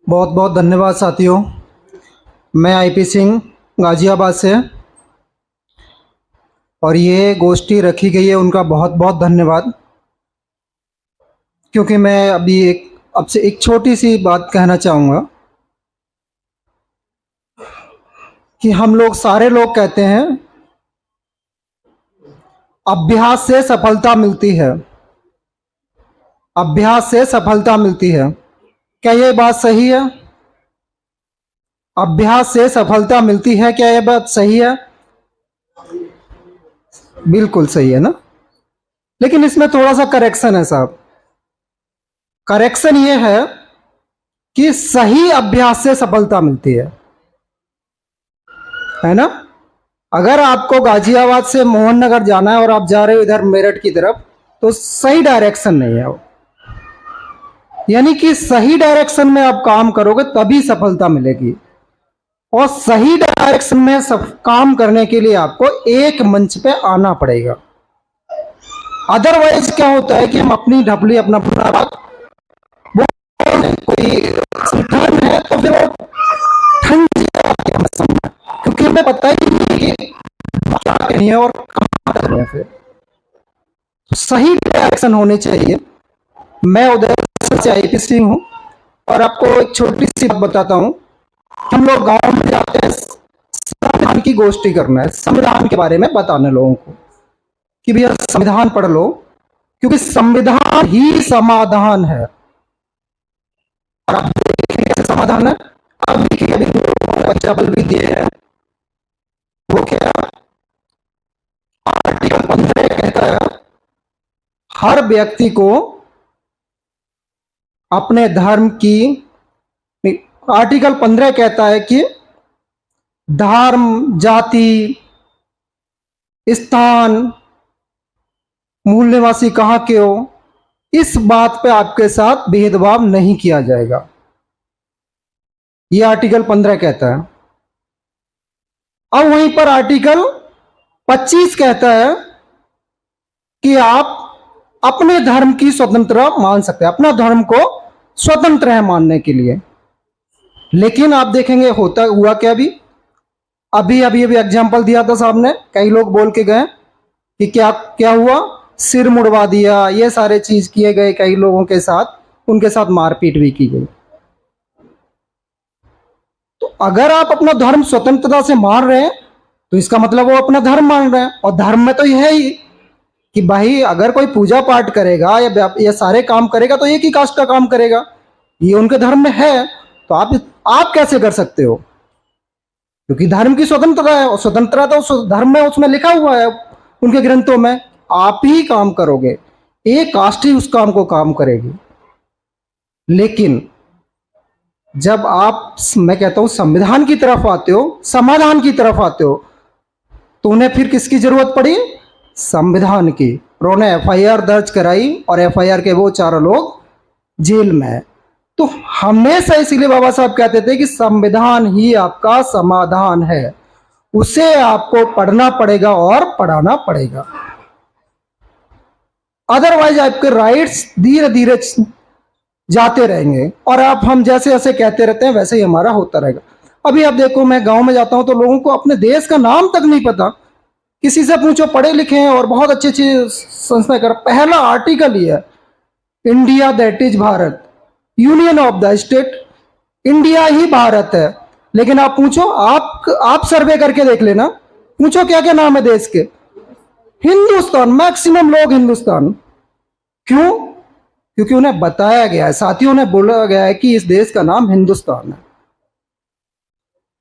बहुत बहुत धन्यवाद साथियों। मैं आईपी सिंह गाज़ियाबाद से, और ये गोष्ठी रखी गई है उनका बहुत बहुत धन्यवाद। क्योंकि मैं अभी आपसे एक छोटी सी बात कहना चाहूँगा कि हम लोग सारे लोग कहते हैं अभ्यास से सफलता मिलती है, अभ्यास से सफलता मिलती है। क्या ये बात सही है? अभ्यास से सफलता मिलती है, क्या ये बात सही है? बिल्कुल सही है ना। लेकिन इसमें थोड़ा सा करेक्शन है साहब। करेक्शन ये है कि सही अभ्यास से सफलता मिलती है ना। अगर आपको गाजियाबाद से मोहन नगर जाना है और आप जा रहे हो इधर मेरठ की तरफ, तो सही डायरेक्शन नहीं है वो। यानी कि सही डायरेक्शन में आप काम करोगे तभी सफलता मिलेगी। और सही डायरेक्शन में काम करने के लिए आपको एक मंच पे आना पड़ेगा। अदरवाइज क्या होता है कि हम अपनी ढपली अपना पूरा बात कोई संगठन है तो फिर वो ठंड जाती है समय, क्योंकि हमें पता ही नहीं कि क्या करनी है और कहाँ करनी है। फिर सही डायरेक्शन होनी चाहिए। मैं उदय से आईपी सिंह हूँ, और आपको एक छोटी सी बात बताता हूँ। हम लोग गांव में जाते हैं संविधान की गोष्ठी करना है, संविधान के बारे में बताने लोगों को कि भैया संविधान पढ़ लो, क्योंकि संविधान ही समाधान है। और आप देखेंगे कैसे समाधान है। अब देखिए अभी बच्चा बल भी दिए हैं, वो क्या आर्टिकल 15 कहता है हर व्यक्ति को अपने धर्म की, आर्टिकल 15 कहता है कि धर्म, जाति, स्थान, मूल निवासी कहाँ के हो, इस बात पे आपके साथ भेदभाव नहीं किया जाएगा। यह आर्टिकल 15 कहता है। अब वहीं पर आर्टिकल 25 कहता है कि आप अपने धर्म की स्वतंत्रता मान सकते हैं, अपना धर्म को स्वतंत्र है मानने के लिए। लेकिन आप देखेंगे होता हुआ क्या, अभी अभी अभी एग्जाम्पल दिया था साहब ने, कई लोग बोल के गए कि क्या क्या हुआ, सिर मुड़वा दिया, ये सारे चीज किए गए कई लोगों के साथ, उनके साथ मारपीट भी की गई। तो अगर आप अपना धर्म स्वतंत्रता से मान रहे हैं तो इसका मतलब वो अपना धर्म मान रहे हैं। और धर्म में तो यह है ही कि भाई अगर कोई पूजा पाठ करेगा या सारे काम करेगा तो एक ही कास्ट का काम करेगा, ये उनके धर्म में है। तो आप कैसे कर सकते हो? क्योंकि धर्म की स्वतंत्रता है, और स्वतंत्रता तो धर्म में उसमें लिखा हुआ है उनके ग्रंथों में। आप ही काम करोगे, एक कास्ट ही उस काम को काम करेगी। लेकिन जब आप, मैं कहता हूं, संविधान की तरफ आते हो, समाधान की तरफ आते हो, तो उन्हें फिर किसकी जरूरत पड़ी? संविधान की। उन्होंने एफआईआर दर्ज कराई और एफआईआर के वो चारों लोग जेल में है। तो हमेशा इसीलिए बाबा साहब कहते थे कि संविधान ही आपका समाधान है, उसे आपको पढ़ना पड़ेगा और पढ़ाना पड़ेगा। अदरवाइज आपके राइट्स धीरे धीरे जाते रहेंगे, और आप हम जैसे जैसे कहते रहते हैं वैसे ही हमारा होता रहेगा। अभी आप देखो, मैं गांव में जाता हूं तो लोगों को अपने देश का नाम तक नहीं पता। किसी से पूछो, पढ़े लिखे हैं और बहुत अच्छी अच्छी संस्था कर, पहला आर्टिकल ही है India that is Bharat, union of the state, India ही भारत है। लेकिन आप पूछो, आप सर्वे करके देख लेना, पूछो क्या क्या नाम है देश के, हिंदुस्तान, मैक्सिमम लोग हिंदुस्तान। क्यों? क्योंकि उन्हें बताया गया है, साथियों ने बोला गया है कि इस देश का नाम हिंदुस्तान है।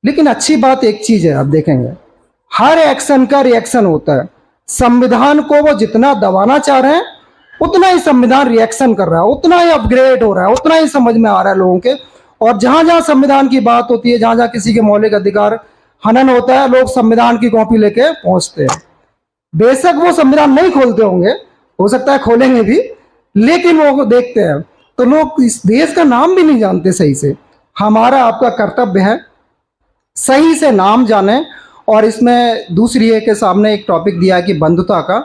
लेकिन अच्छी बात एक चीज है, आप देखेंगे हर एक्शन का रिएक्शन होता है। संविधान को वो जितना दबाना चाह रहे हैं उतना ही संविधान रिएक्शन कर रहा है, उतना ही अपग्रेड हो रहा है, उतना ही समझ में आ रहा है लोगों के। और जहां जहां संविधान की बात होती है, जहां जहां किसी के मौलिक अधिकार हनन होता है, लोग संविधान की कॉपी लेके पहुंचते हैं। बेशक वो संविधान नहीं खोलते होंगे, हो सकता है खोलेंगे भी, लेकिन वो देखते हैं। तो लोग इस देश का नाम भी नहीं जानते सही से। हमारा आपका कर्तव्य है सही से नाम जाने। और इसमें दूसरी है के सामने एक टॉपिक दिया है कि बंधुता का,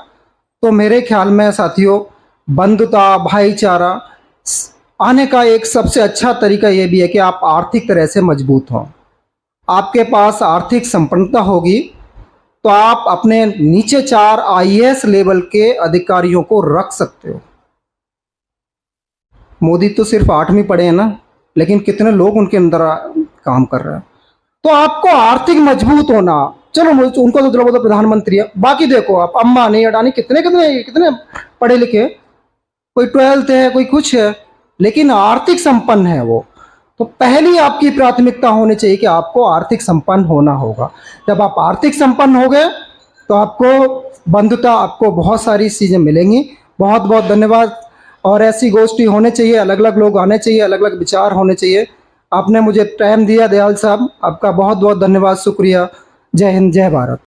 तो मेरे ख्याल में साथियों, बंधुता, भाईचारा, आने का एक सबसे अच्छा तरीका ये भी है कि आप आर्थिक तरह से मजबूत हों। आपके पास आर्थिक संपन्नता होगी तो आप अपने नीचे 4 आईएएस लेवल के अधिकारियों को रख सकते हो। मोदी तो सिर्फ 8वीं पढ़े हैं ना, लेकिन कितने लोग उनके अंदर काम कर रहे हैं। तो आपको आर्थिक मजबूत होना, चलो उनको तो चलो वो तो प्रधानमंत्री है, बाकी देखो आप अंबानी अडानी कितने कितने कितने पढ़े लिखे, कोई 12th है कोई कुछ है, लेकिन आर्थिक संपन्न है वो। तो पहली आपकी प्राथमिकता होनी चाहिए कि आपको आर्थिक संपन्न होना होगा। जब आप आर्थिक संपन्न हो गए तो आपको बंधुता, आपको बहुत सारी चीज़ें मिलेंगी। बहुत बहुत धन्यवाद। और ऐसी गोष्ठी होने चाहिए, अलग अलग लोग आने चाहिए, अलग अलग विचार होने चाहिए। आपने मुझे टाइम दिया दयाल साहब, आपका बहुत बहुत धन्यवाद, शुक्रिया। जय हिंद, जय भारत।